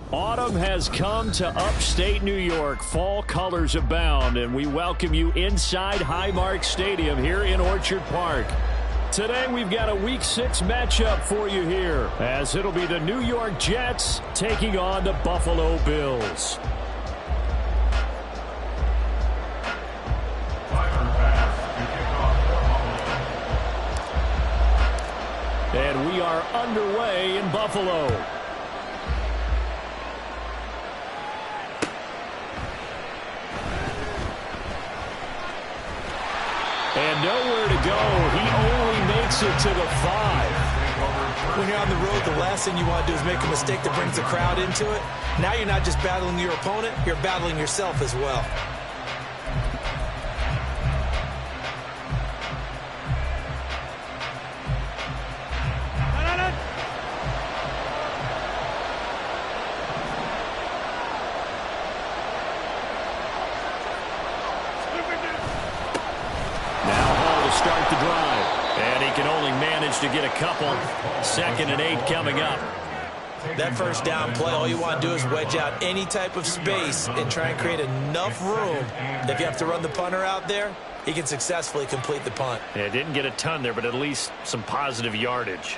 Autumn has come to upstate New York. Fall colors abound, and we welcome you inside Highmark Stadium here in Orchard Park. Today we've got a Week 6 matchup for you here, as it'll be the New York Jets taking on the Buffalo Bills. And we are underway in Buffalo. And nowhere to go. He only makes it to the 5. When you're on the road, the last thing you want to do is make a mistake that brings the crowd into it. Now you're not just battling your opponent, you're battling yourself as well. Start the drive, and he can only manage to get a couple. 2nd and 8 coming up. That first down play, all you want to do is wedge out any type of space and try and create enough room. If you have to run the punter out there, he can successfully complete the punt. Yeah, didn't get a ton there, but at least some positive yardage.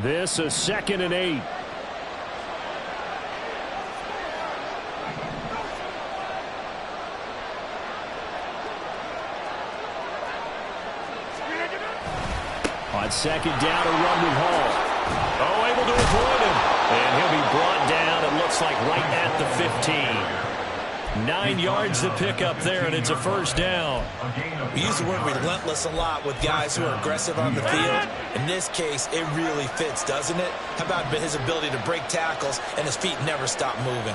This is 2nd and 8. On 2nd down, a run with Hall. Oh, able to avoid him. And he'll be brought down, it looks like, right at the 15. 9 yards to pick up there, and it's a first down. We use the word relentless a lot with guys who are aggressive on the field. In this case, it really fits, doesn't it? How about his ability to break tackles and his feet never stop moving?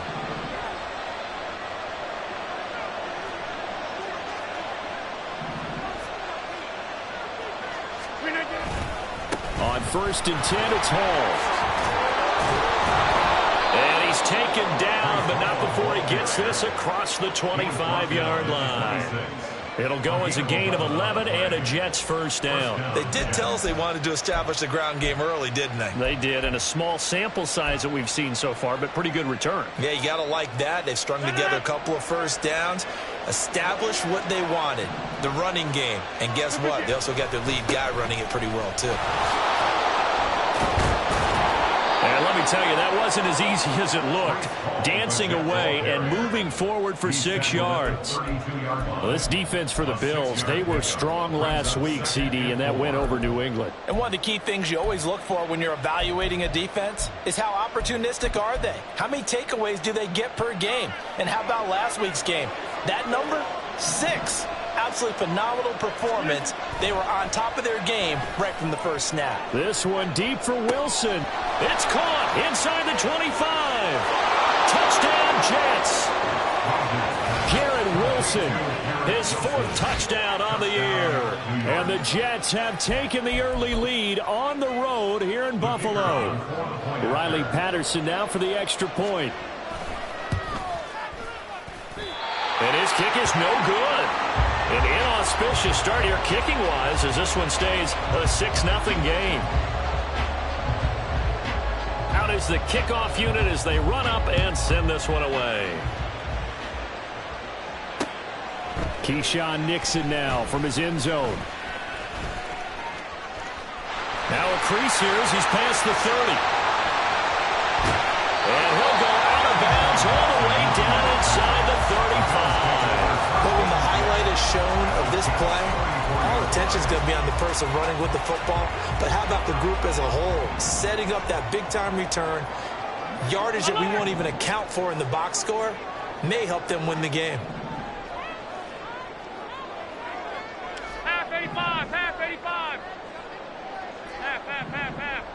On 1st and 10, it's Hall. And he's taken down, but not before he gets this across the 25-yard line. It'll go as a gain of 11 and a Jets first down. They did tell us they wanted to establish the ground game early, didn't they? They did, and a small sample size that we've seen so far, but pretty good return. Yeah, you got to like that. They've strung together a couple of first downs, established what they wanted, the running game. And guess what? They also got their lead guy running it pretty well, too. And let me tell you, that wasn't as easy as it looked. Dancing away and moving forward for 6 yards. Well, this defense for the Bills, they were strong last week, CD, and that went over New England. And one of the key things you always look for when you're evaluating a defense is how opportunistic are they? How many takeaways do they get per game? And how about last week's game? That number, 6. Absolutely phenomenal performance. They were on top of their game right from the first snap. This one deep for Wilson. It's caught inside the 25. Touchdown, Jets. Garrett Wilson, his 4th touchdown on the year. And the Jets have taken the early lead on the road here in Buffalo. Riley Patterson now for the extra point. And his kick is no good. An inauspicious start here kicking-wise as this one stays a 6-0 game. Out is the kickoff unit as they run up and send this one away. Keyshawn Nixon now from his end zone. Now a crease here as he's past the 30. And he'll go out of bounds all the way down inside the 35. But when the highlight is shown of this play, all attention is going to be on the person running with the football. But how about the group as a whole? Setting up that big-time return, yardage that we won't even account for in the box score, may help them win the game. Half 85, half 85. Half.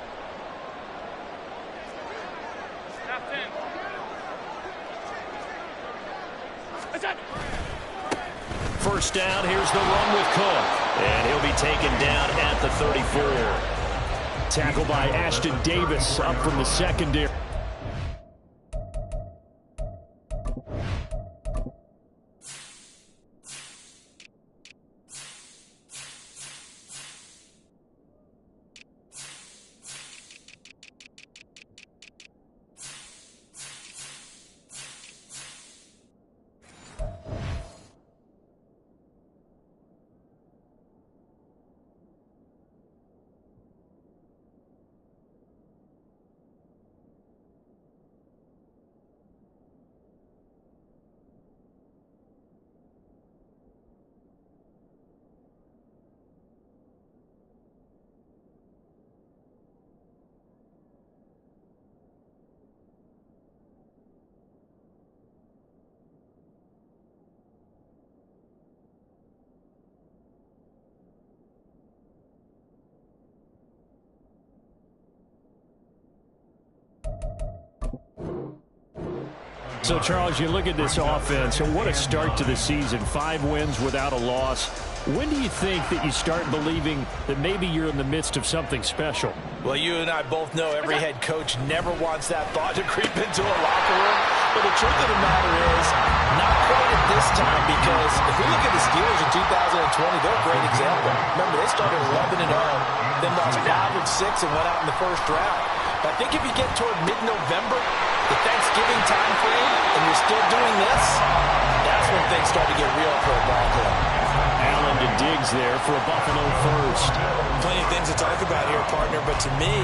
First down, here's the run with Cook. And he'll be taken down at the 34. Tackled by Ashton Davis up from the secondary. So, Charles, you look at this offense, and what a start to the season. 5 wins without a loss. When do you think that you start believing that maybe you're in the midst of something special? Well, you and I both know every head coach never wants that thought to creep into a locker room. But the truth of the matter is, not quite at this time, because if we look at the Steelers in 2020, they're a great example. Remember, they started 11-0, then lost 5 and 6 and went out in the first round. But I think if you get toward mid-November, the Thanksgiving time frame, and you're still doing this, that's when things start to get real for a ball club. Allen to Diggs there for a Buffalo first. Plenty of things to talk about here, partner, but to me,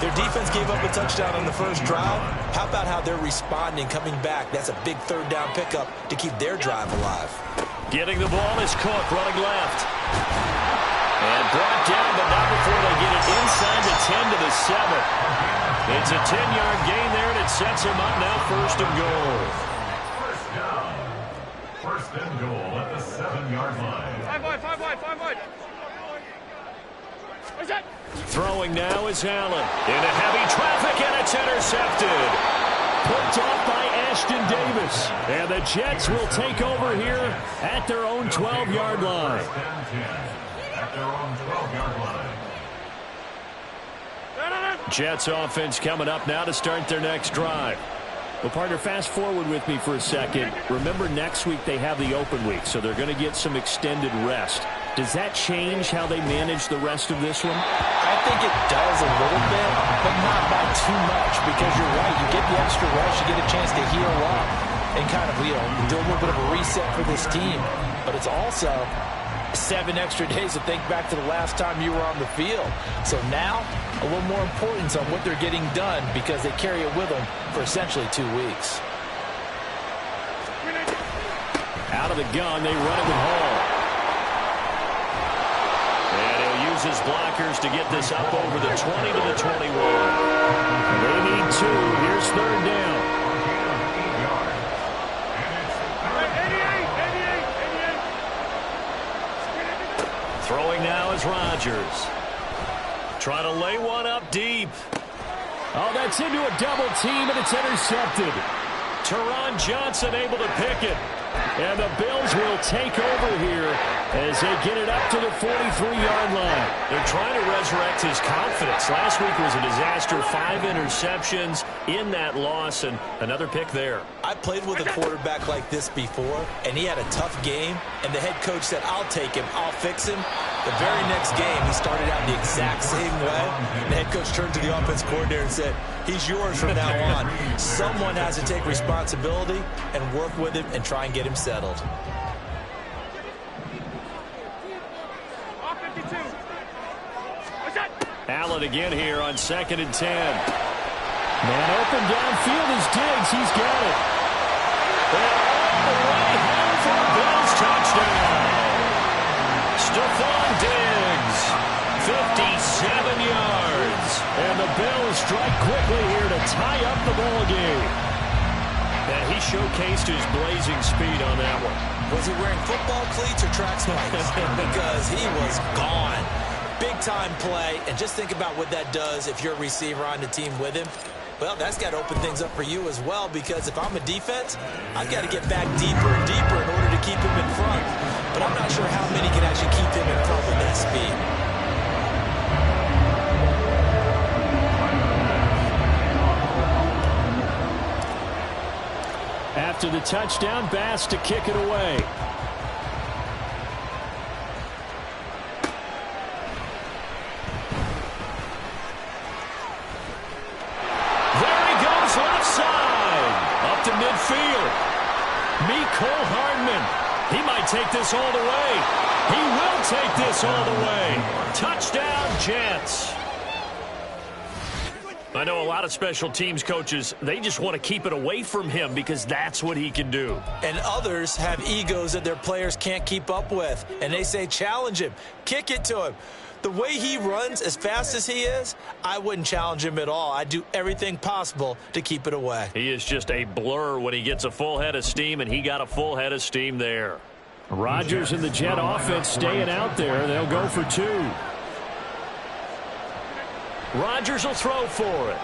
their defense gave up a touchdown on the first drive. How about how they're responding, coming back? That's a big third down pickup to keep their drive alive. Getting the ball is Cook, running left. And brought down, but not before they get it inside the 10 to the 7. It's a 10-yard gain there, and it sets them up now first and goal. First down. First and goal at the 7-yard line. 5 wide. Where's that? Throwing now is Allen. Into heavy traffic, and it's intercepted. Picked off by Ashton Davis. And the Jets will take over here at their own 12-yard line. First and 10 at their own 12-yard line. Jets offense coming up now to start their next drive. Well, partner, fast forward with me for a second. Remember, next week they have the open week, so they're going to get some extended rest. Does that change how they manage the rest of this one? I think it does a little bit, but not by too much, because you're right. You get the extra rest, you get a chance to heal up and kind of, do a little bit of a reset for this team. But it's also 7 extra days to think back to the last time you were on the field. So now, a little more importance on what they're getting done, because they carry it with them for essentially 2 weeks. Out of the gun, they run it with Hall. And he'll use his blockers to get this up over the 20 to the 21. They need 2. Here's third down. Throwing now is Rodgers. Trying to lay one up deep. Oh, that's into a double team, and it's intercepted. Teron Johnson able to pick it. And the Bills will take over here as they get it up to the 43-yard line. They're trying to resurrect his confidence. Last week was a disaster. 5 interceptions in that loss, and another pick there. I played with a quarterback like this before, and he had a tough game, and the head coach said, I'll take him, I'll fix him. The very next game, he started out the exact same way. The head coach turned to the offense coordinator and said, he's yours from now on. Someone has to take responsibility and work with him and try and get him settled. Allen again here on 2nd and 10. Man open downfield is Diggs. He's got it. And all the way home for a Bills touchdown. Stephon Diggs, 57 yards. And the Bills strike quickly here to tie up the ball game. And he showcased his blazing speed on that one. Was he wearing football cleats or track spikes? Because he was gone. Big-time play, and just think about what that does if you're a receiver on the team with him. Well, that's got to open things up for you as well, because if I'm a defense, I've got to get back deeper and deeper in order to keep him in front. But I'm not sure how many can actually keep him in front with that speed. After the touchdown, Bass to kick it away. Left side, up to midfield. Cole Hardman. He might take this all the way. He will take this all the way. Touchdown, Jets. I know a lot of special teams coaches, they just want to keep it away from him because that's what he can do. And others have egos that their players can't keep up with. And they say, challenge him, kick it to him. The way he runs as fast as he is, I wouldn't challenge him at all. I'd do everything possible to keep it away. He is just a blur when he gets a full head of steam, and he got a full head of steam there. Rodgers and the Jet offense staying out there. They'll go for two. Rodgers will throw for it.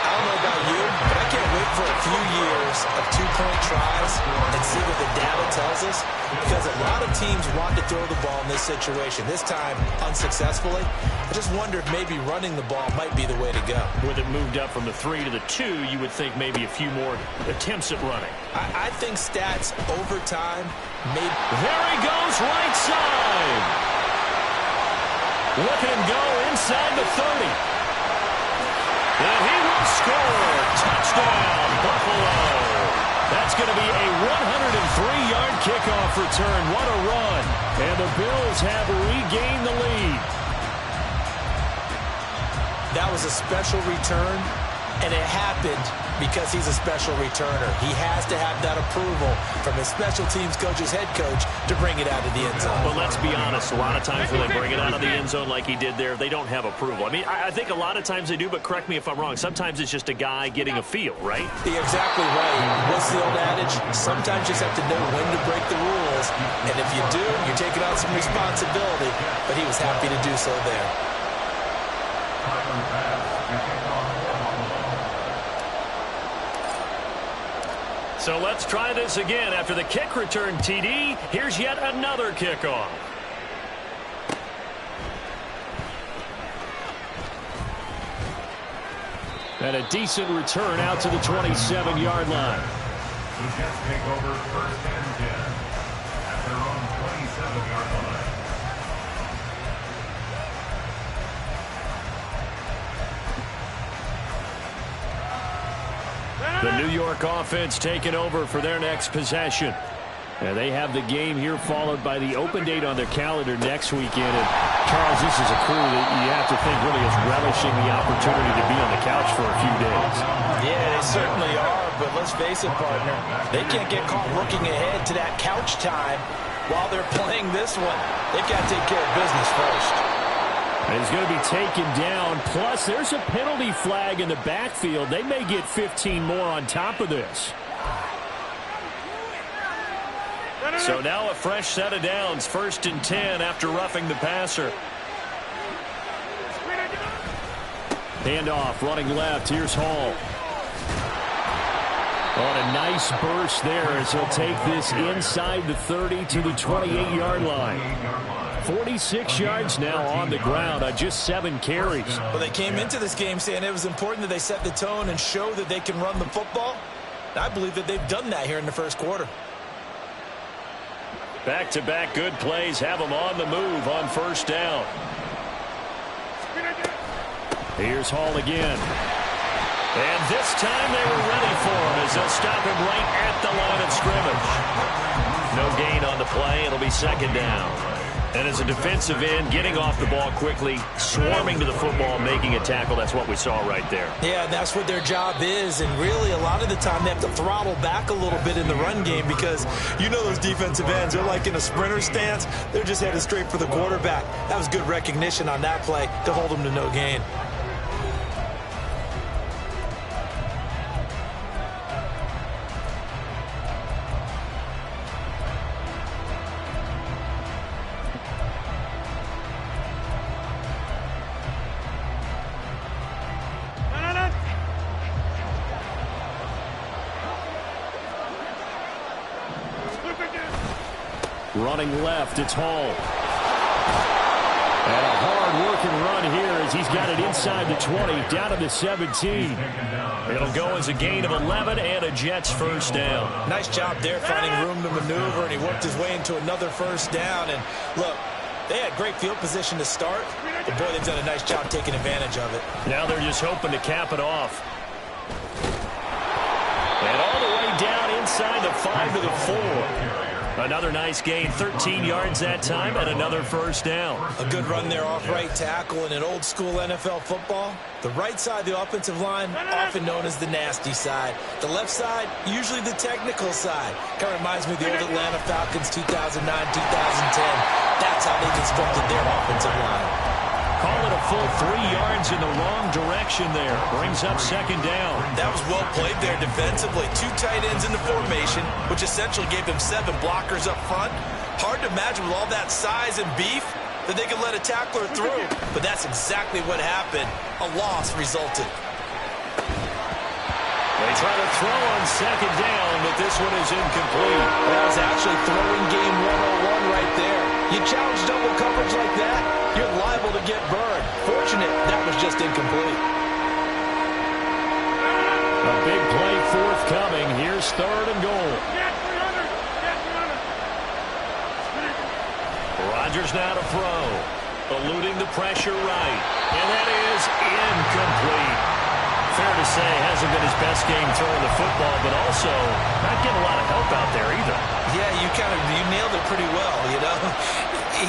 I don't know about you, but I can't wait for a few years of two-point tries and see what the data tells us, because a lot of teams want to throw the ball in this situation, this time unsuccessfully. I just wonder if maybe running the ball might be the way to go. With it moved up from the 3 to the 2, you would think maybe a few more attempts at running. I think stats over time maybe. There he goes, right side. Look at him go inside the 30. And he will score. Touchdown, Buffalo. That's going to be a 103-yard kickoff return. What a run. And the Bills have regained the lead. That was a special return, and it happened because he's a special returner. He has to have that approval from his special teams coach's head coach to bring it out of the end zone. But let's be honest, a lot of times when they bring it out of the end zone like he did there, they don't have approval. I mean, I think a lot of times they do, but correct me if I'm wrong. Sometimes it's just a guy getting a feel, right? You're exactly right. What's the old adage? Sometimes you just have to know when to break the rules, and if you do, you're taking on some responsibility, but he was happy to do so there. So let's try this again. After the kick return TD, here's yet another kickoff. And a decent return out to the 27-yard line. The Jets take over 1st and 10 at their own 27-yard line. The New York offense taking over for their next possession. And they have the game here followed by the open date on their calendar next weekend. And Charles, this is a crew that you have to think really is relishing the opportunity to be on the couch for a few days. Yeah, they certainly are, but let's face it, partner, they can't get caught looking ahead to that couch time while they're playing this one. They've got to take care of business first. And he's going to be taken down. Plus, there's a penalty flag in the backfield. They may get 15 more on top of this. So now a fresh set of downs. 1st and 10 after roughing the passer. Handoff, running left. Here's Hall. On a nice burst there as he'll take this inside the 30 to the 28-yard line. 46 yards now on the ground on just 7 carries. Well, they came into this game saying it was important that they set the tone and show that they can run the football. I believe that they've done that here in the first quarter. Back-to-back good plays have them on the move on 1st down. Here's Hall again. And this time they were ready for him as they'll stop him right at the line of scrimmage. No gain on the play. It'll be 2nd down. And as a defensive end, getting off the ball quickly, swarming to the football, making a tackle, that's what we saw right there. Yeah, and that's what their job is. And really, a lot of the time, they have to throttle back a little bit in the run game because you know those defensive ends, they're like in a sprinter stance. They're just headed straight for the quarterback. That was good recognition on that play to hold them to no gain. Running left, it's Hall. And a hard-working run here as he's got it inside the 20, down to the 17. It'll go as a gain of 11 and a Jets first down. Nice job there finding room to maneuver, and he worked his way into another first down. And look, they had great field position to start, but boy, they've done a nice job taking advantage of it. Now they're just hoping to cap it off. And all the way down inside the 5 to the 4. Another nice gain, 13 yards that time, and another first down. A good run there off right tackle. In an old-school NFL football, the right side of the offensive line, often known as the nasty side. The left side, usually the technical side. Kind of reminds me of the old Atlanta Falcons 2009-2010. That's how they constructed their offensive line. Call it a full 3 yards in the wrong direction there. Brings up second down. That was well played there defensively. 2 tight ends in the formation, which essentially gave them 7 blockers up front. Hard to imagine with all that size and beef that they could let a tackler through. But that's exactly what happened. A loss resulted. They try to throw on second down, but this one is incomplete. That was actually throwing game 101 right there. You challenge double coverage like that, you're liable to get burned. Fortunate that was just incomplete. A big play forthcoming. Here's third and goal. Rodgers now to throw. Eluding the pressure right. And that is incomplete. Fair to say, hasn't been his best game throwing the football, but also not getting a lot of help out there either. Yeah, you nailed it pretty well, you know.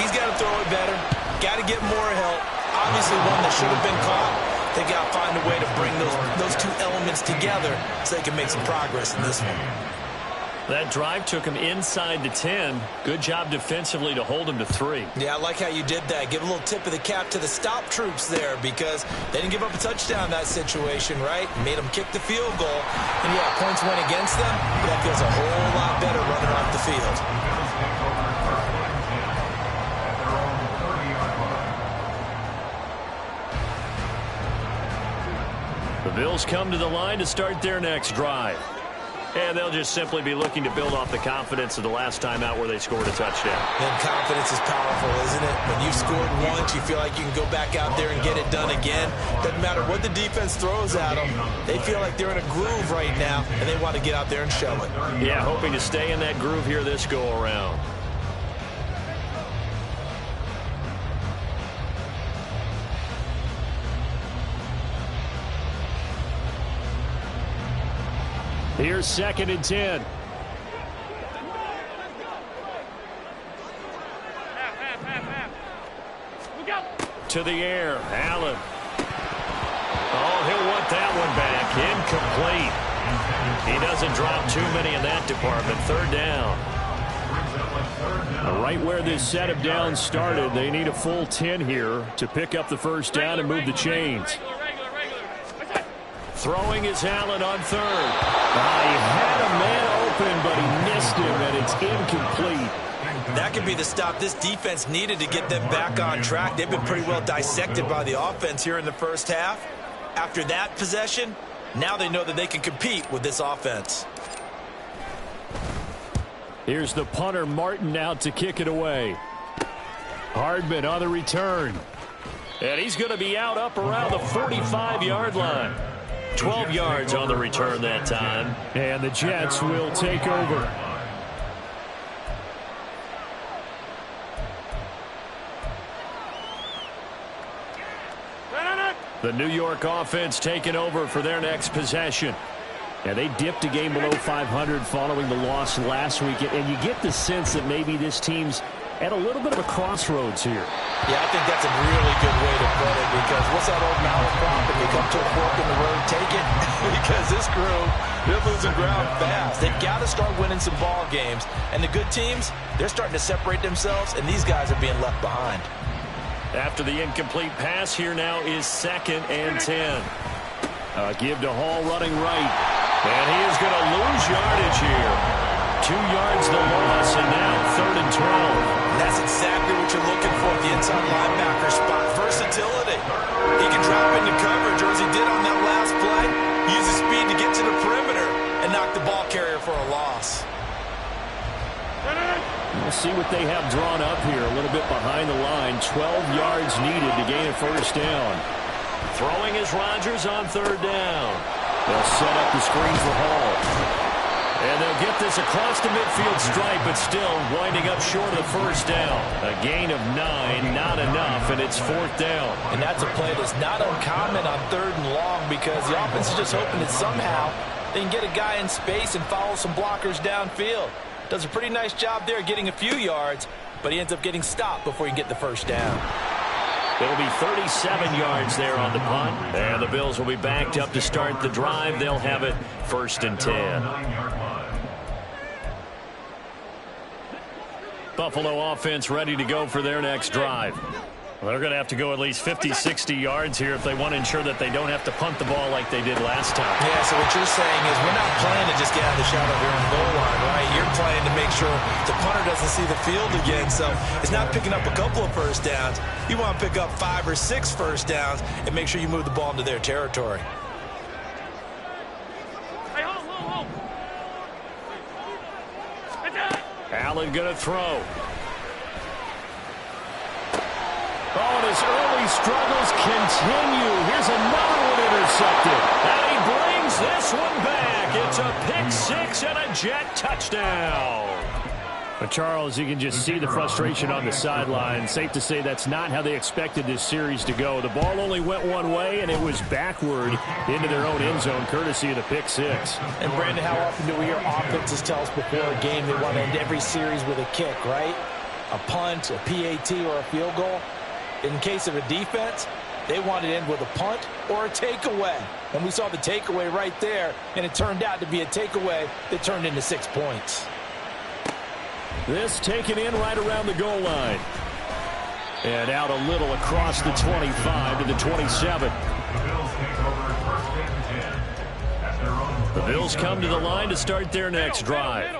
He's got to throw it better. Got to get more help. Obviously one that should have been caught. They got to find a way to bring those 2 elements together so they can make some progress in this one. That drive took him inside the 10. Good job defensively to hold him to 3. Yeah, I like how you did that. Give a little tip of the cap to the stop troops there because they didn't give up a touchdown in that situation, right? Made them kick the field goal. And, yeah, points went against them. But that feels a whole lot better running off the field. The Bills come to the line to start their next drive. And they'll just simply be looking to build off the confidence of the last time out where they scored a touchdown. And confidence is powerful, isn't it? When you've scored once, you feel like you can go back out there and get it done again. Doesn't matter what the defense throws at them. They feel like they're in a groove right now, and they want to get out there and show it. Yeah, hoping to stay in that groove here this go-around. Here's second and 10. To the air, Allen. Oh, he'll want that one back. Incomplete. He doesn't drop too many in that department. Third down. Right where this set of downs started, they need a full 10 here to pick up the first down and move the chains. Throwing is Allen on third. He had a man open, but he missed him, and it's incomplete. That could be the stop this defense needed to get them back on track. They've been pretty well dissected by the offense here in the first half. After that possession, now they know that they can compete with this offense. Here's the punter, Martin, out to kick it away. Hardman on the return. And he's going to be out up around the 45-yard line. 12 yards on the return that time. And the Jets will take over. The New York offense taking over for their next possession. And they dipped a game below 500 following the loss last week. And you get the sense that maybe this team's at a little bit of a crossroads here. Yeah, I think that's a really good way to put it because what's that old malaprop? If you come to a fork in the road, take it. Because this crew, they're losing ground fast. They've got to start winning some ball games. And the good teams, they're starting to separate themselves, and these guys are being left behind. After the incomplete pass, here now is second and 10. Give to Hall running right. And he is going to lose yardage here. 2 yards the loss, and now third and 12. That's exactly what you're looking for at the inside linebacker spot. Versatility. He can drop into coverage, or as he did on that last play, use his speed to get to the perimeter and knock the ball carrier for a loss. see what they have drawn up here. A little bit behind the line. 12 yards needed to gain a first down. Throwing is Rodgers on third down. They'll set up the screen for Hall. And they'll get this across the midfield stripe, but still winding up short of the first down. A gain of 9, not enough, and it's fourth down. And that's a play that's not uncommon on third and long because the offense is just hoping that somehow they can get a guy in space and follow some blockers downfield. Does a pretty nice job there getting a few yards, but he ends up getting stopped before he can get the first down. It'll be 37 yards there on the punt. And the Bills will be backed up to start the drive. They'll have it first and 10. Buffalo offense ready to go for their next drive. Well, they're going to have to go at least 50, 60 yards here if they want to ensure that they don't have to punt the ball like they did last time. Yeah, so what you're saying is we're not playing to just get out of the shadow here on the goal line, right? You're playing to make sure the punter doesn't see the field again. So it's not picking up a couple of first downs. You want to pick up 5 or 6 first downs and make sure you move the ball into their territory. Allen going to throw. Oh, and his early struggles continue. Here's another one intercepted. And he brings this one back. It's a pick 6 and a Jet touchdown. But Charles, you can just see the frustration on the sideline. Safe to say that's not how they expected this series to go. The ball only went one way, and it was backward into their own end zone, courtesy of the pick 6. And, Brandon, how often do we hear offenses tell us before a game they want to end every series with a kick, right? A punt, a PAT, or a field goal. In case of a defense, they want to end with a punt or a takeaway. And we saw the takeaway right there, and it turned out to be a takeaway that turned into 6 points. This taken in right around the goal line. And out a little across the 25 to the 27. The Bills come to the line to start their next drive.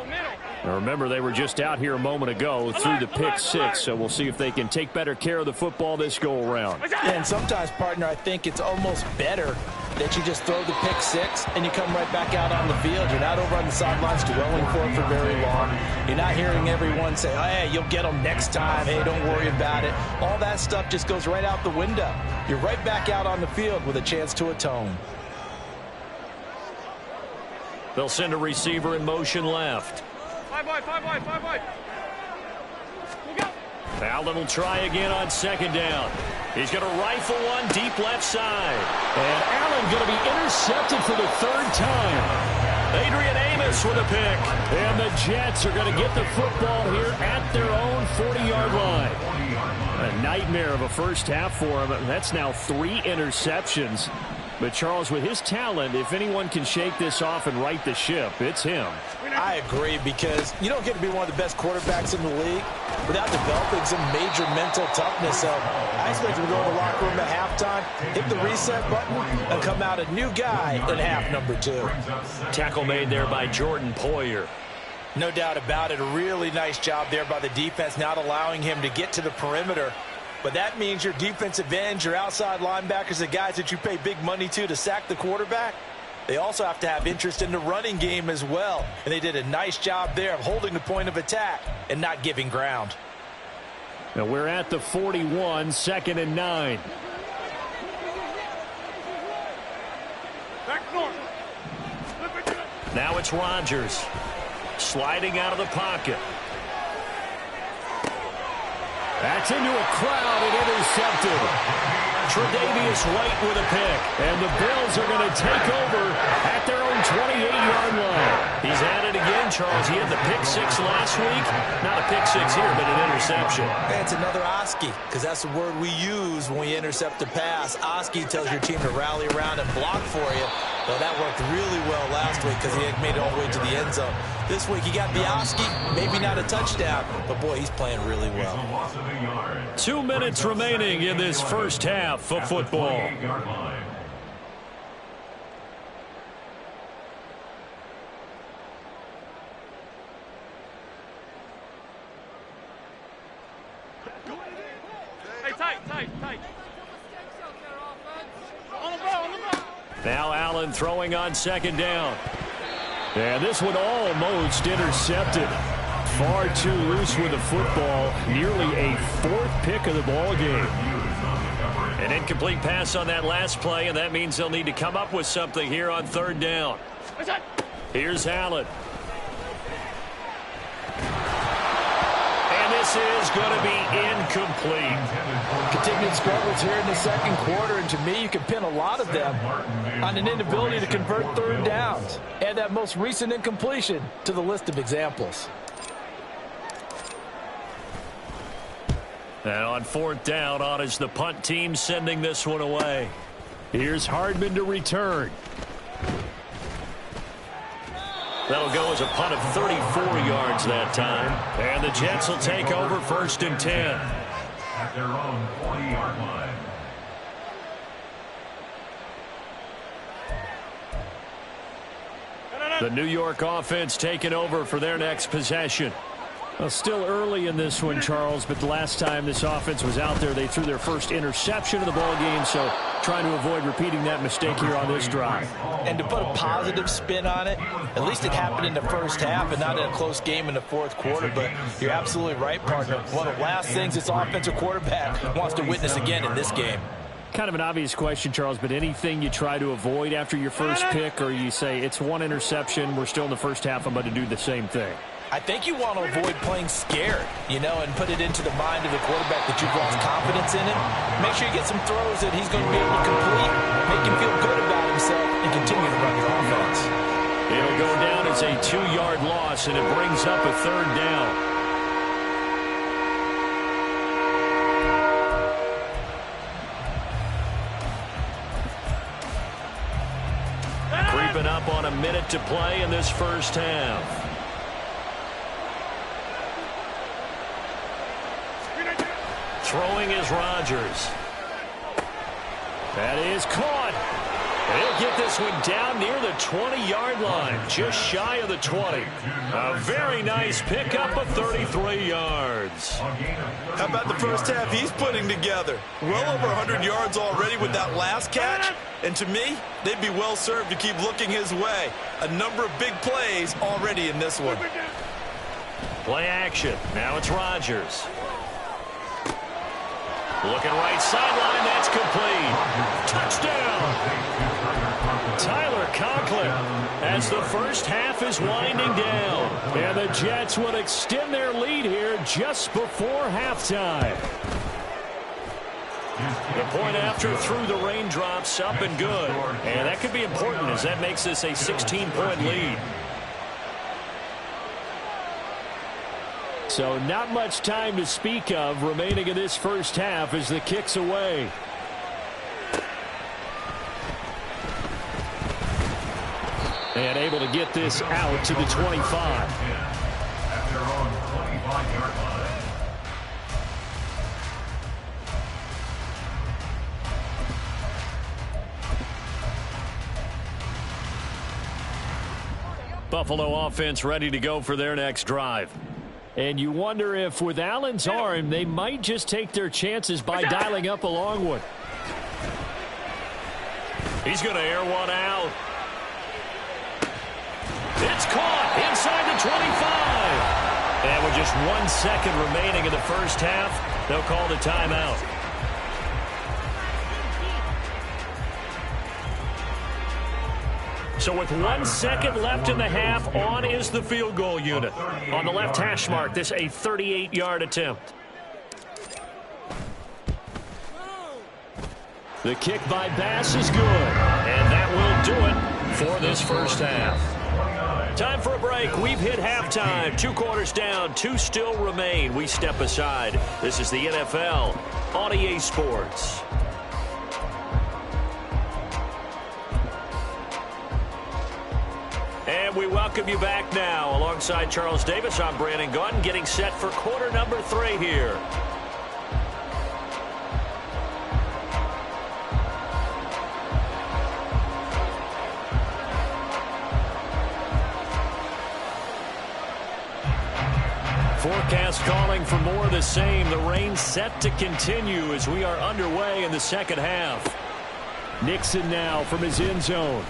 Now remember, they were just out here a moment ago through the pick 6, so we'll see if they can take better care of the football this go-around. And sometimes, partner, I think it's almost better that you just throw the pick 6 and you come right back out on the field. You're not over on the sidelines dwelling for it for very long. You're not hearing everyone say, oh, hey, you'll get them next time. Hey, don't worry about it. All that stuff just goes right out the window. You're right back out on the field with a chance to atone. They'll send a receiver in motion left. Five wide. Allen will try again on second down. He's going to rifle one deep left side. And Allen going to be intercepted for the third time. Adrian Amos with a pick. And the Jets are going to get the football here at their own 40-yard line. A nightmare of a first half for him. That's now 3 interceptions. But Charles, with his talent, if anyone can shake this off and right the ship, it's him. I agree, because you don't get to be one of the best quarterbacks in the league without developing some major mental toughness. So I expect him to go to the locker room at halftime, hit the reset button, and come out a new guy in half number 2. Tackle made there by Jordan Poyer. No doubt about it. A really nice job there by the defense, not allowing him to get to the perimeter. But that means your defensive ends, your outside linebackers, the guys that you pay big money to sack the quarterback, they also have to have interest in the running game as well. And they did a nice job there of holding the point of attack and not giving ground. Now we're at the 41, 2nd and 9. Now it's Rodgers sliding out of the pocket. That's into a crowd and intercepted. Tre'Davious White with a pick. And the Bills are going to take over at their own 28-yard line. He's at it again, Charles. He had the pick 6 last week. Not a pick 6 here, but an interception. It's another Oski, because that's the word we use when we intercept a pass. Oski tells your team to rally around and block for you. Well, that worked really well last week because he had made it all the way to the end zone. This week he got the Oski, maybe not a touchdown, but boy, he's playing really well. 2 minutes remaining in this first half of football. Hey, tight. On the ball. Now Allen throwing on second down. And this one almost intercepted. far too loose with the football. Nearly a fourth pick of the ball game. An incomplete pass on that last play, and that means they'll need to come up with something here on third down. Here's Allen. And this is going to be incomplete. Continued struggles here in the second quarter, and to me, you can pin a lot of them on an inability to convert third downs. Add that most recent incompletion to the list of examples. And on fourth down, on is the punt team sending this one away. Here's Hardman to return. That'll go as a punt of 34 yards that time. And the Jets will take over first and 10. At their own 40-yard line. The New York offense taking over for their next possession. Well, still early in this one, Charles, but the last time this offense was out there, they threw their first interception of the ball game, so trying to avoid repeating that mistake here on this drive. And to put a positive spin on it, at least it happened in the first half and not in a close game in the fourth quarter, but you're absolutely right, partner. One of the last things this offensive quarterback wants to witness again in this game. Kind of an obvious question, Charles, but anything you try to avoid after your first pick, or you say it's one interception, we're still in the first half, I'm about to do the same thing? I think you want to avoid playing scared, and put it into the mind of the quarterback that you've lost confidence in him. Make sure you get some throws that he's going to be able to complete, make him feel good about himself, and continue to run your offense. It'll go down as a 2-yard loss, and it brings up a third down. Creeping up on a minute to play in this first half. Throwing is Rodgers. That is caught. They'll get this one down near the 20-yard line, just shy of the 20. A very nice pickup of 33 yards. How about the first half he's putting together? Well over 100 yards already with that last catch. And to me, they'd be well served to keep looking his way. A number of big plays already in this one. Play action. Now it's Rodgers. Looking right sideline, that's complete. Touchdown! Tyler Conklin as the first half is winding down. And the Jets will extend their lead here just before halftime. The point after through the raindrops, up and good. And that could be important as that makes this a 16-point lead. So not much time to speak of remaining in this first half as the kick's away. And able to get this out to the 25. At their own 25-yard line. Buffalo offense ready to go for their next drive. And you wonder if with Allen's arm, they might just take their chances by dialing up a long one. He's going to air one out. It's caught inside the 25. And with just 1 second remaining in the first half, they'll call the timeout. So with 1 second left in the half, on is the field goal unit. On the left hash mark, this a 38-yard attempt. The kick by Bass is good. And that will do it for this first half. Time for a break. We've hit halftime. 2 quarters down, 2 still remain. We step aside. This is the NFL on EA Sports. And we welcome you back now. Alongside Charles Davis, I'm Brandon Gunn, getting set for quarter number 3 here. Forecast calling for more of the same. The rain set to continue as we are underway in the second half. Nixon now from his end zone.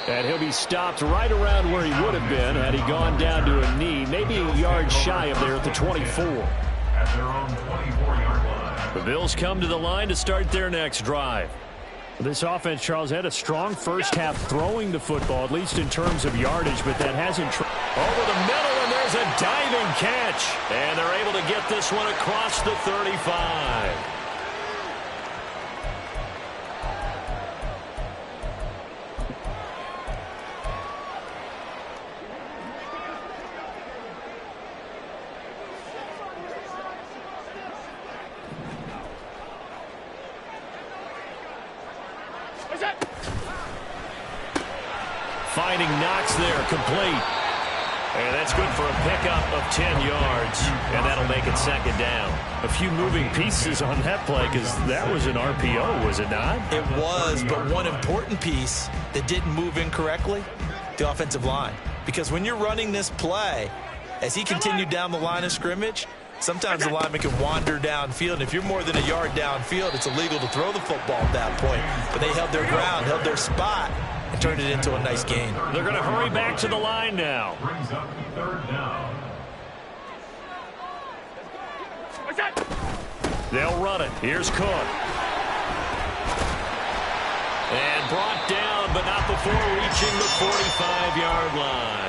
And he'll be stopped right around where he would have been had he gone down to a knee, maybe a yard shy of there at the 24. At their own 24-yard line. The Bills come to the line to start their next drive. This offense, Charles, had a strong first half throwing the football, at least in terms of yardage, but that hasn't... Over the middle, and there's a diving catch. And they're able to get this one across the 35. Finding Knox there, complete. And that's good for a pickup of 10 yards. And that'll make it second down. A few moving pieces on that play because that was an RPO, was it not? It was, but one important piece that didn't move incorrectly, the offensive line. Because when you're running this play, as he continued down the line of scrimmage, sometimes the lineman can wander downfield. And if you're more than a yard downfield, it's illegal to throw the football at that point. But they held their ground, held their spot, and turned it into a nice gain. They're going to hurry back to the line now. Brings up third down. They'll run it. Here's Cook. And brought down, but not before reaching the 45-yard line.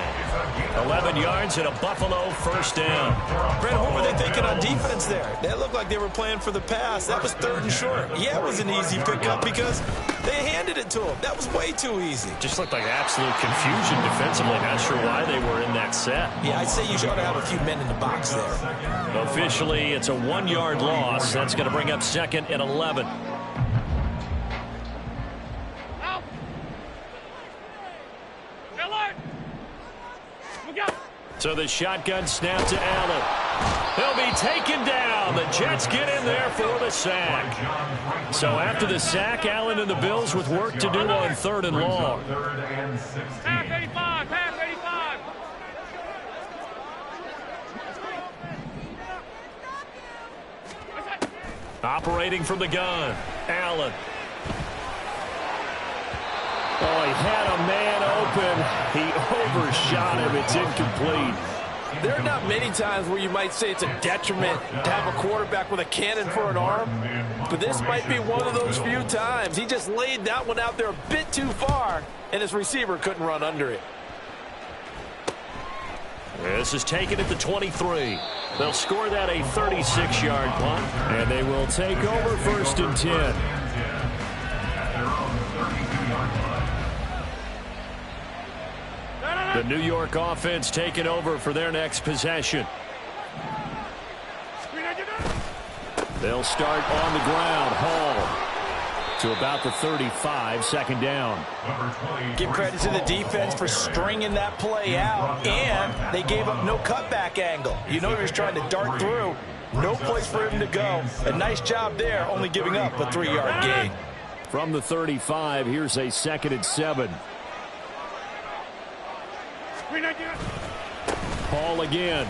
11 yards and a Buffalo first down. Brent, what were they thinking on defense there? They looked like they were playing for the pass. That was third and short. Yeah, it was an easy pickup because they handed it to him. That was way too easy. Just looked like absolute confusion defensively. Not sure why they were in that set. Yeah, I'd say you should have a few men in the box there. Officially, it's a 1-yard loss. That's going to bring up second and 11. So the shotgun snap to Allen. He'll be taken down. The Jets get in there for the sack. So after the sack, Allen and the Bills with work to do on third and long. Pass 85, pass 85. Operating from the gun, Allen. Oh, he had a man open. He overshot him. It's incomplete. There are not many times where you might say it's a detriment to have a quarterback with a cannon for an arm, but this might be one of those few times. He just laid that one out there a bit too far, and his receiver couldn't run under it. This is taken at the 23. They'll score that a 36-yard punt, and they will take over first and 10. The New York offense taking over for their next possession. They'll start on the ground. Hall to about the 35, second down. Give credit to the defense for stringing that play out, and they gave up no cutback angle. You know he was trying to dart through. No place for him to go. A nice job there, only giving up a 3-yard gain. From the 35, here's a second and 7. Hall again.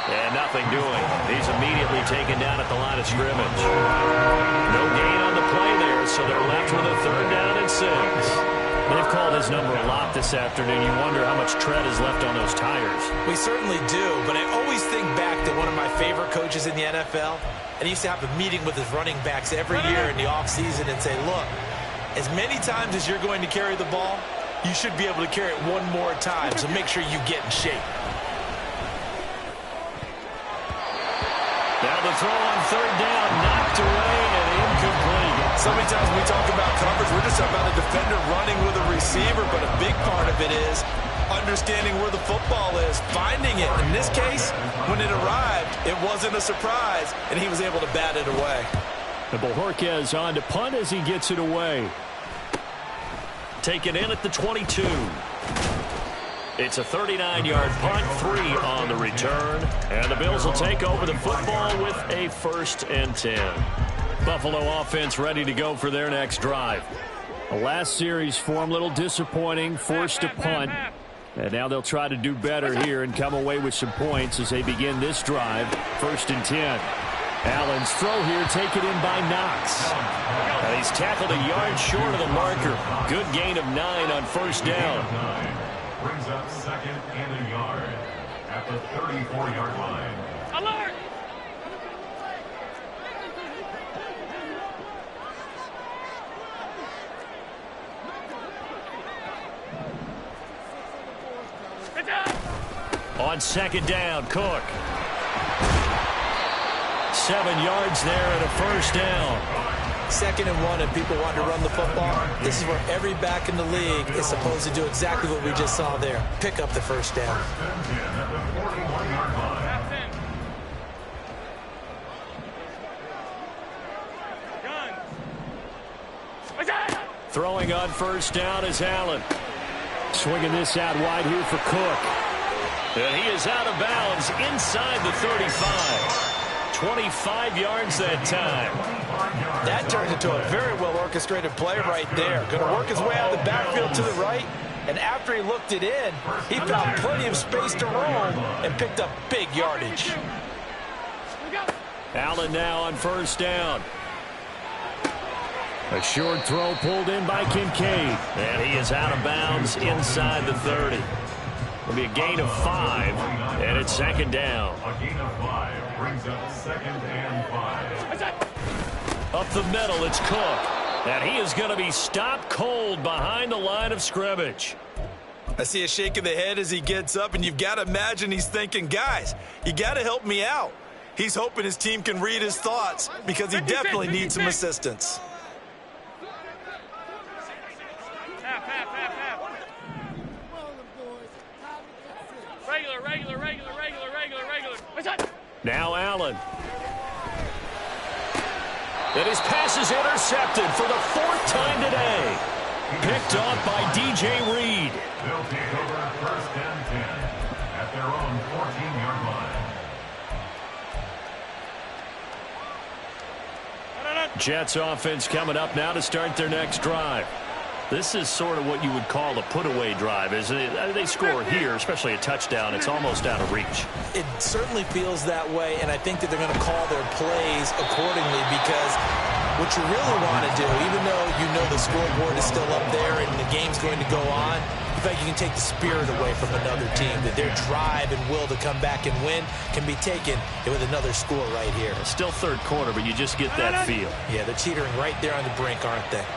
And nothing doing. He's immediately taken down at the line of scrimmage. No gain on the play there, so they're left with a third down and 6. They've called his number a lot this afternoon. You wonder how much tread is left on those tires. We certainly do, but I always think back to one of my favorite coaches in the NFL, and he used to have a meeting with his running backs every year in the offseason and say, look, as many times as you're going to carry the ball, you should be able to carry it one more time, so make sure you get in shape. Now the throw on third down, knocked away and incomplete. So many times when we talk about coverage, we're just talking about a defender running with a receiver, but a big part of it is understanding where the football is, finding it. In this case, when it arrived, it wasn't a surprise, and he was able to bat it away. And Bojorquez on to punt as he gets it away. Taken in at the 22. It's a 39-yard punt, 3 on the return. And the Bills will take over the football with a first and 10. Buffalo offense ready to go for their next drive. The last series for them, a little disappointing, forced a punt. And now they'll try to do better here and come away with some points as they begin this drive. First and 10. Allen's throw here taken in by Knox. And he he's tackled a yard short of the marker. Good gain of 9 on first down. Brings up second and a yard at the 34-yard line. Alert! On second down, Cook. 7 yards there and a first down. 2nd and 1 and people want to run the football. This is where every back in the league is supposed to do exactly what we just saw there. Pick up the first down. Throwing on first down is Allen. Swinging this out wide here for Cook. And he is out of bounds inside the 35. 25 yards that time. That turned into a very well-orchestrated play right there. Going to work his way out of the backfield to the right. And after he looked it in, he found plenty of space to roam and picked up big yardage. Allen now on first down. A short throw pulled in by Kincaid. And he is out of bounds inside the 30. It'll be a gain of 5, and it's second down. A gain of 5 brings up 2nd and 5. Up the middle, it's Cook. And he is going to be stopped cold behind the line of scrimmage. I see a shake of the head as he gets up, and you've got to imagine he's thinking, guys, you got to help me out. He's hoping his team can read his thoughts because he definitely needs some assistance. Regular. Now Allen. And his pass is intercepted for the 4th time today. Picked off by DJ Reed. They'll take over 1st and 10 at their own 14-yard line. Jets offense coming up now to start their next drive. This is sort of what you would call a put-away drive. As they score here, especially a touchdown, it's almost out of reach. It certainly feels that way, and I think that they're going to call their plays accordingly because what you really want to do, even though you know the scoreboard is still up there and the game's going to go on, in fact, you can take the spirit away from another team, that their drive and will to come back and win can be taken with another score right here. It's still 3rd quarter, but you just get that feel. Yeah, they're teetering right there on the brink, aren't they?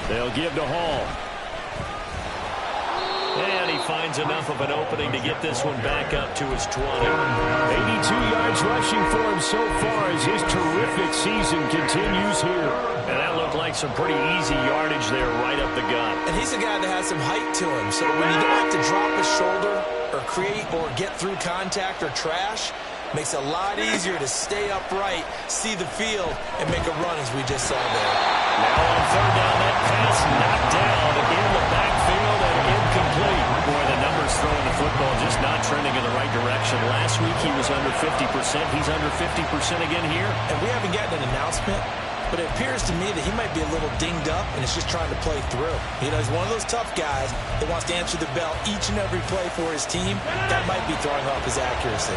They'll give to Hall. And he finds enough of an opening to get this one back up to his 20. 82 yards rushing for him so far as his terrific season continues here. And that looked like some pretty easy yardage there right up the gut. And he's a guy that has some height to him, so when you don't have to drop his shoulder or create or get through contact or trash, makes it a lot easier to stay upright, see the field, and make a run as we just saw there. Now on 3rd down, that pass knocked down in the backfield and incomplete. Boy, the numbers throwing the football just not trending in the right direction. Last week he was under 50%. He's under 50% again here. And we haven't gotten an announcement, but it appears to me that he might be a little dinged up and is just trying to play through. You know, he's one of those tough guys that wants to answer the bell each and every play for his team. That might be throwing off his accuracy.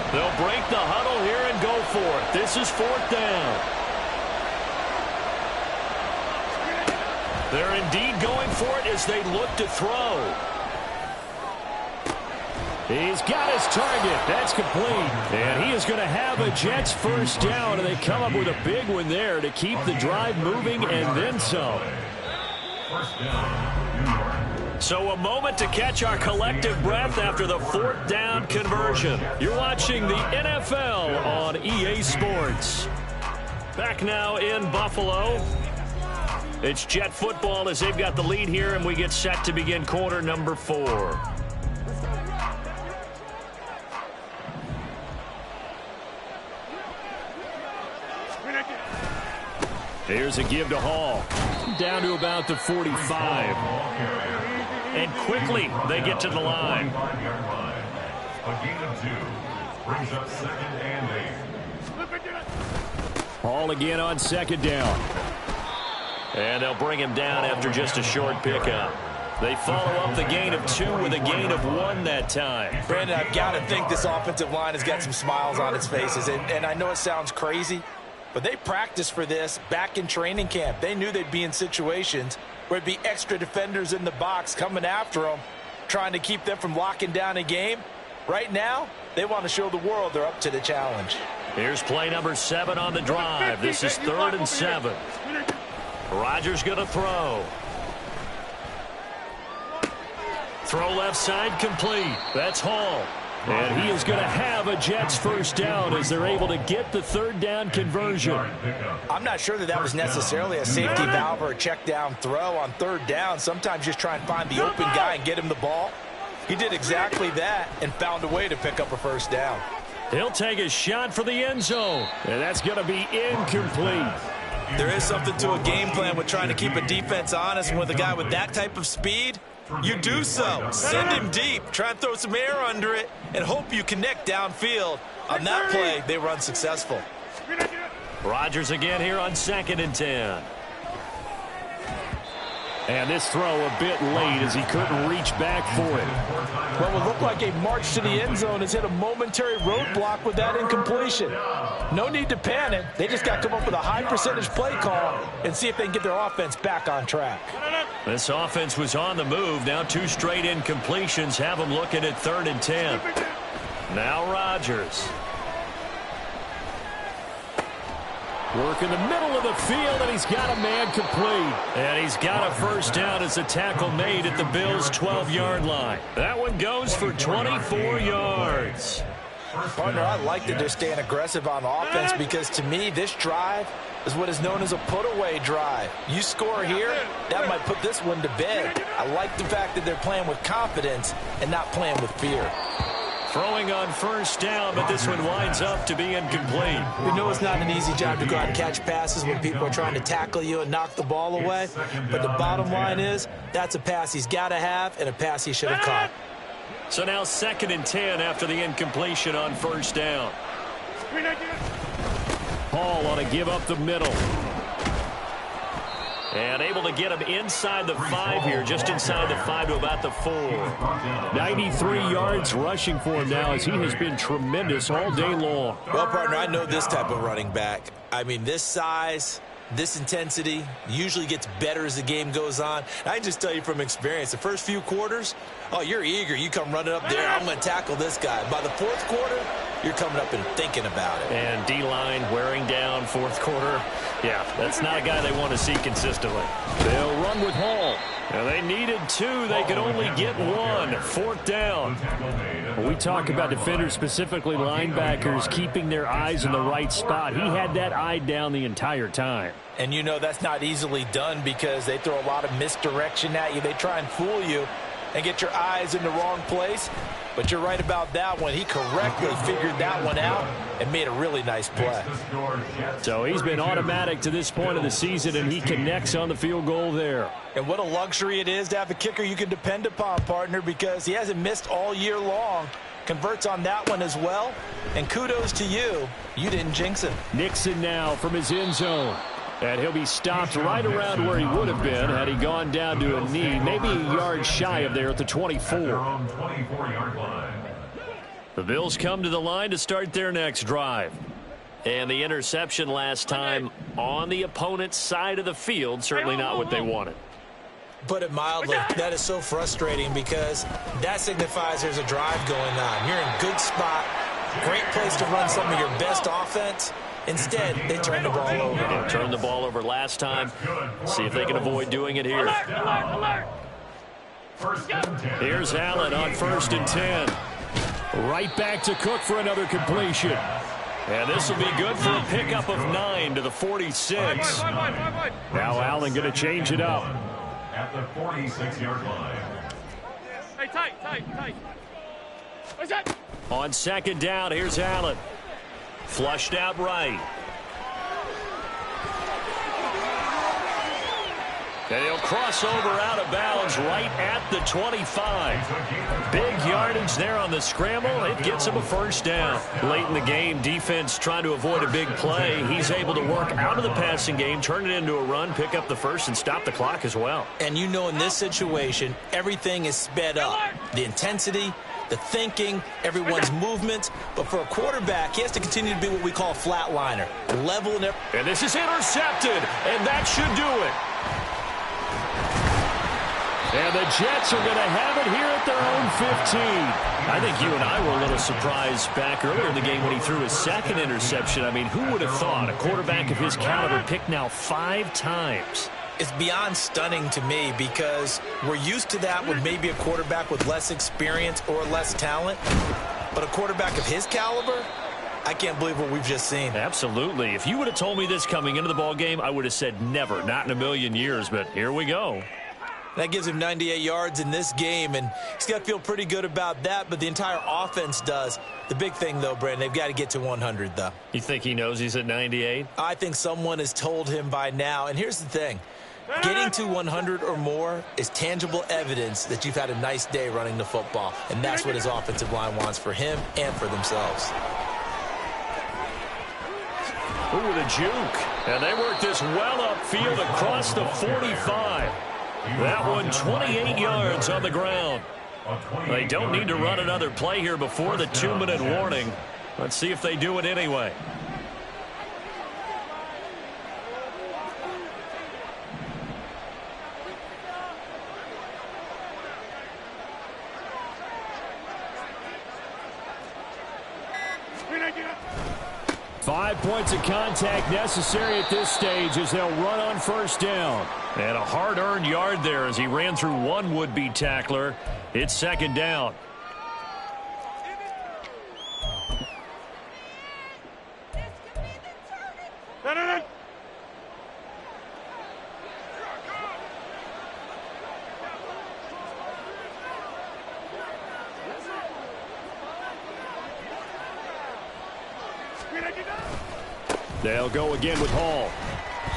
They'll break the huddle here and go for it. This is 4th down. They're indeed going for it as they look to throw. He's got his target. That's complete. And he is going to have a Jets first down, and they come up with a big one there to keep the drive moving and then some. First down, New York. So a moment to catch our collective breath after the 4th down conversion. You're watching the NFL on EA Sports. Back now in Buffalo. It's Jet football as they've got the lead here, and we get set to begin quarter number 4. Here's a give to Hall. Down to about the 45. And quickly they get to the line. A gain of 2 brings up 2nd and 8. Hall again on 2nd down. And they'll bring him down after just a short pickup. They follow up the gain of 2 with a gain of 1 that time. Brandon, I've got to think this offensive line has got some smiles on its faces. And I know it sounds crazy, but they practiced for this back in training camp. They knew they'd be in situations where it'd be extra defenders in the box coming after them, trying to keep them from locking down a game. Right now, they want to show the world they're up to the challenge. Here's play number 7 on the drive. This is 3rd and 7. Rodgers going to throw. Throw left side complete. That's Hall. And he is going to have a Jets first down as they're able to get the 3rd down conversion. I'm not sure that was necessarily a safety valve or a check down throw on 3rd down. Sometimes just try and find the open guy and get him the ball. He did exactly that and found a way to pick up a first down. He'll take a shot for the end zone. And that's going to be incomplete. There is something to a game plan with trying to keep a defense honest, and with a guy with that type of speed, you do so. Send him deep. Try and throw some air under it and hope you connect downfield. On that play, they were unsuccessful. Rodgers again here on 2nd and 10. And this throw a bit late as he couldn't reach back for it. What would look like a march to the end zone has hit a momentary roadblock with that incompletion. No need to panic. They just got to come up with a high percentage play call and see if they can get their offense back on track. This offense was on the move. Now 2 straight incompletions have them looking at 3rd and 10. Now Rodgers. Work in the middle of the field, and he's got a man complete. And he's got a first down as a tackle made at the Bills' 12-yard line. That one goes for 24 yards. Partner, I like that they're staying aggressive on offense because, to me, this drive is what is known as a put-away drive. You score here, that might put this one to bed. I like the fact that they're playing with confidence and not playing with fear. Throwing on first down, but this one winds up to be incomplete. We know it's not an easy job to go out and catch passes when people are trying to tackle you and knock the ball away. But the bottom line is that's a pass he's got to have and a pass he should have caught. So now 2nd and 10 after the incompletion on first down. Hall on a give up the middle. And able to get him inside the 5 here, just inside the 5 to about the 4. 93 yards rushing for him now as he has been tremendous all day long. Well, partner, I know this type of running back. I mean, this size, this intensity usually gets better as the game goes on. I can just tell you from experience, the first few quarters, oh, you're eager. You come running up there, I'm going to tackle this guy. By the 4th quarter, you're coming up and thinking about it. And D-line wearing down 4th quarter. Yeah, that's not a guy they want to see consistently. They'll run with Hall. Now they needed 2. They could only get 1. 4th down. When we talk about defenders, specifically linebackers, keeping their eyes in the right spot, he had that eye down the entire time. And you know that's not easily done because they throw a lot of misdirection at you. They try and fool you and get your eyes in the wrong place. But you're right about that one. He correctly figured that one out and made a really nice play. So he's been automatic to this point of the season, and he connects on the field goal there. And what a luxury it is to have a kicker you can depend upon, partner, because he hasn't missed all year long. Converts on that one as well. And kudos to you. You didn't jinx him. Nixon now from his end zone. And he'll be stopped right around where he would have been had he gone down to a knee, maybe a yard shy of there at the 24. The Bills come to the line to start their next drive. And the interception last time on the opponent's side of the field, certainly not what they wanted. Put it mildly, that is so frustrating because that signifies there's a drive going on. You're in a good spot, great place to run some of your best offense. Instead, they turn the ball over. Yeah, turned the ball over last time. See if they can avoid doing it here. Here's Allen on 1st and 10. Right back to Cook for another completion. And this will be good for a pickup of 9 to the 46. Now Allen going to change it up. At the 46-yard line. Hey, tight. What's that? On 2nd down, here's Allen. Flushed out right. And he'll cross over out of bounds right at the 25. Big yardage there on the scramble. It gets him a first down. Late in the game, defense trying to avoid a big play. He's able to work out of the passing game, turn it into a run, pick up the first, and stop the clock as well. And you know in this situation, everything is sped up. The intensity, the thinking, everyone's movement. But for a quarterback, he has to continue to be what we call a flatliner. Level and this is intercepted, and that should do it. And the Jets are going to have it here at their own 15. I think you and I were a little surprised back earlier in the game when he threw his second interception. I mean, who would have thought a quarterback of his caliber picked now 5 times? It's beyond stunning to me because we're used to that with maybe a quarterback with less experience or less talent. But a quarterback of his caliber, I can't believe what we've just seen. Absolutely. If you would have told me this coming into the ball game, I would have said never, not in a million years. But here we go. That gives him 98 yards in this game, and he's got to feel pretty good about that, but the entire offense does. The big thing, though, Brandon, they've got to get to 100, though. You think he knows he's at 98? I think someone has told him by now. And here's the thing. Getting to 100 or more is tangible evidence that you've had a nice day running the football, and that's what his offensive line wants for him and for themselves. Ooh, the juke. And they work this well upfield across the 45. That one 28 yards on the ground. They don't need to run another play here before the 2-minute warning. Let's see if they do it anyway. Five points of contact necessary at this stage as they'll run on first down. And a hard-earned yard there as he ran through one would-be tackler. It's second down. They'll go again with Hall.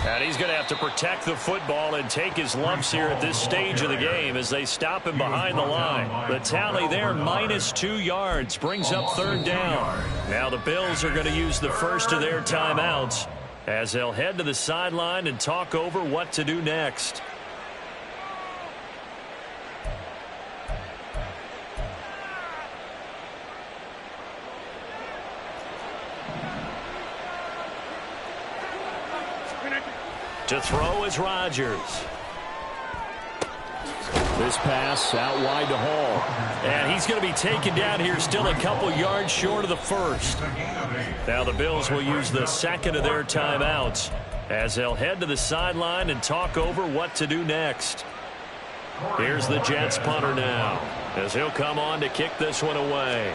And he's going to have to protect the football and take his lumps here at this stage of the game as they stop him behind the line. The tally there, -2 yards, brings up third down. Now the Bills are going to use the first of their timeouts as they'll head to the sideline and talk over what to do next. To throw is Rodgers. This pass out wide to Hall. And he's going to be taken down here still a couple yards short of the first. Now the Bills will use the second of their timeouts as they'll head to the sideline and talk over what to do next. Here's the Jets punter now as he'll come on to kick this one away.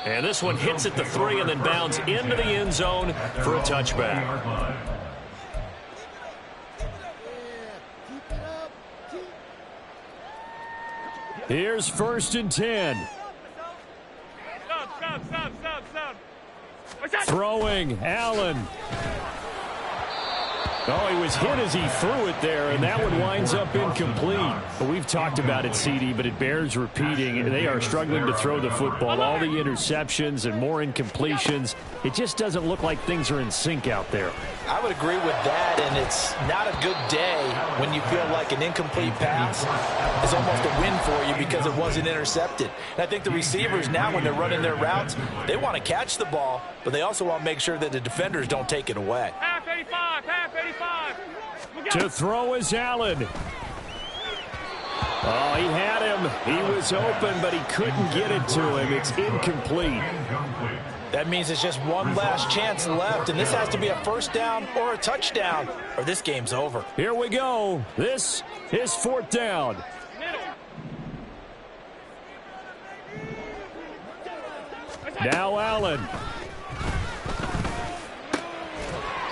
And this one hits at the 3 and then bounds into the end zone for a touchback. Here's 1st and 10. Throwing, Allen. Oh, he was hit as he threw it there, and that one winds up incomplete. But we've talked about it, CD, but it bears repeating. They are struggling to throw the football. All the interceptions and more incompletions. It just doesn't look like things are in sync out there. I would agree with that, and it's not a good day when you feel like an incomplete pass is almost a win for you because it wasn't intercepted. And I think the receivers now, when they're running their routes, they want to catch the ball, but they also want to make sure that the defenders don't take it away. Half 85, half 85. To throw is Allen. Oh, he had him. He was open, but he couldn't get it to him. It's incomplete. That means it's just one last chance left, and this has to be a first down or a touchdown, or this game's over. Here we go. This is 4th down. Now Allen.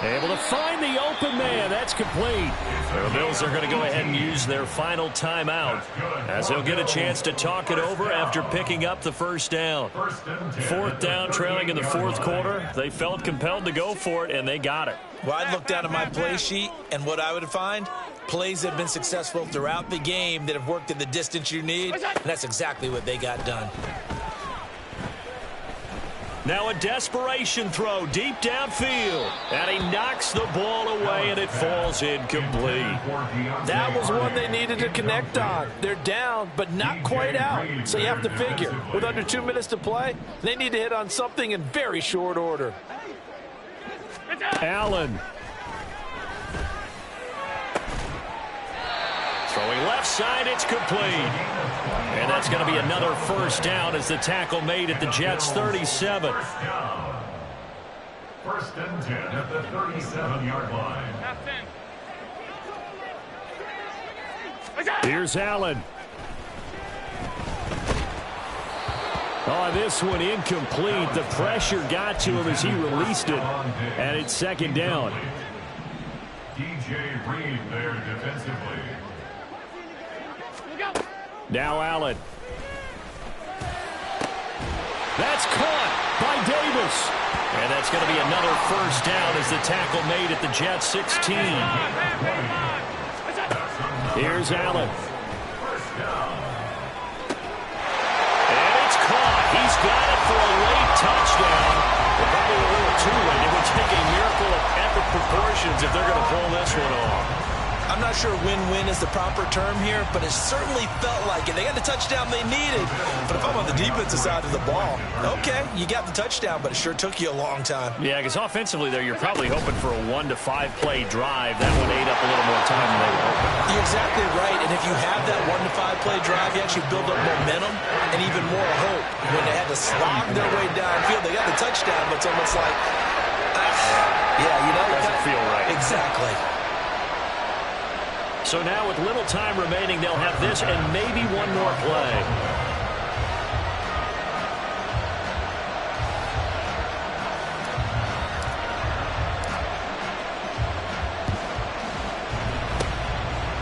Able to find the open man. That's complete. The Bills are going to go ahead and use their final timeout as they'll get a chance to talk it over after picking up the first down. Fourth down, trailing in the fourth quarter. They felt compelled to go for it, and they got it. Well, I'd look down at my play sheet, and what I would find, plays have been successful throughout the game that have worked in the distance you need, and that's exactly what they got done. Now a desperation throw deep downfield, and he knocks the ball away, and it falls incomplete. That was one they needed to connect on. They're down, but not quite out. So you have to figure, with under 2 minutes to play, they need to hit on something in very short order. Allen. Throwing left side, it's complete. And that's going to be another first down as the tackle made at the Jets' 37. First and 10 at the 37-yard line. Here's Allen. Oh, this one incomplete. The pressure got to him as he released it. And it's second down. DJ Reed there defensively. Now Allen. That's caught by Davis. And that's going to be another first down as the tackle made at the Jets' 16. Here's Allen. And it's caught. He's got it for a late touchdown. But probably a little too late. It would take a miracle of epic proportions if they're going to pull this one off. I'm not sure win-win is the proper term here, but it certainly felt like it. They got the touchdown they needed. But if I'm on the defensive side of the ball, okay, you got the touchdown, but it sure took you a long time. Yeah, because offensively there, you're probably hoping for a 1 to 5 play drive. That one ate up a little more time than they were hoping. You're exactly right, and if you have that 1 to 5 play drive, you actually build up momentum and even more hope. When they had to slog their way downfield, they got the touchdown, but it's almost like, yeah, you know. Doesn't feel right. Exactly. So now with little time remaining, they'll have this and maybe one more play.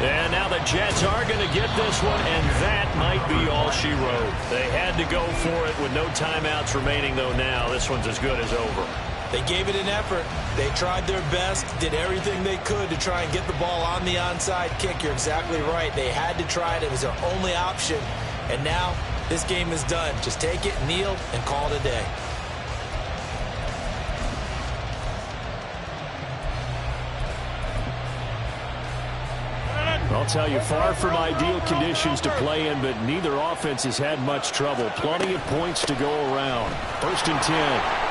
And now the Jets are going to get this one, and that might be all she wrote. They had to go for it with no timeouts remaining, though now this one's as good as over. They gave it an effort. They tried their best, did everything they could to try and get the ball on the onside kick. You're exactly right. They had to try it. It was their only option. And now this game is done. Just take it, kneel, and call it a day. I'll tell you, far from ideal conditions to play in, but neither offense has had much trouble. Plenty of points to go around. First and 10.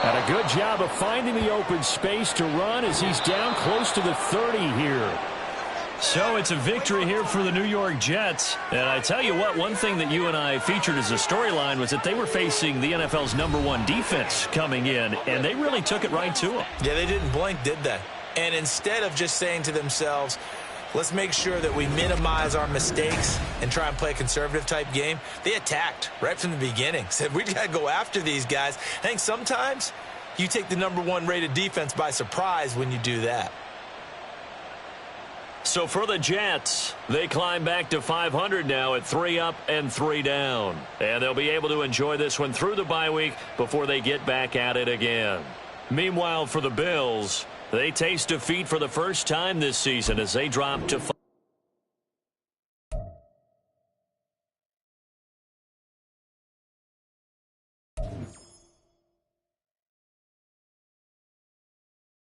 And a good job of finding the open space to run as he's down close to the 30 here. So it's a victory here for the New York Jets. And I tell you what, one thing that you and I featured as a storyline was that they were facing the NFL's #1 defense coming in, and they really took it right to them. Yeah, they didn't blink, did they? And instead of just saying to themselves, let's make sure that we minimize our mistakes and try and play a conservative type game, they attacked right from the beginning. Said, we got to go after these guys. I think sometimes you take the #1 rated defense by surprise when you do that. So for the Jets, they climb back to 500 now at 3 up and 3 down. And they'll be able to enjoy this one through the bye week before they get back at it again. Meanwhile, for the Bills, they taste defeat for the first time this season as they drop to 5.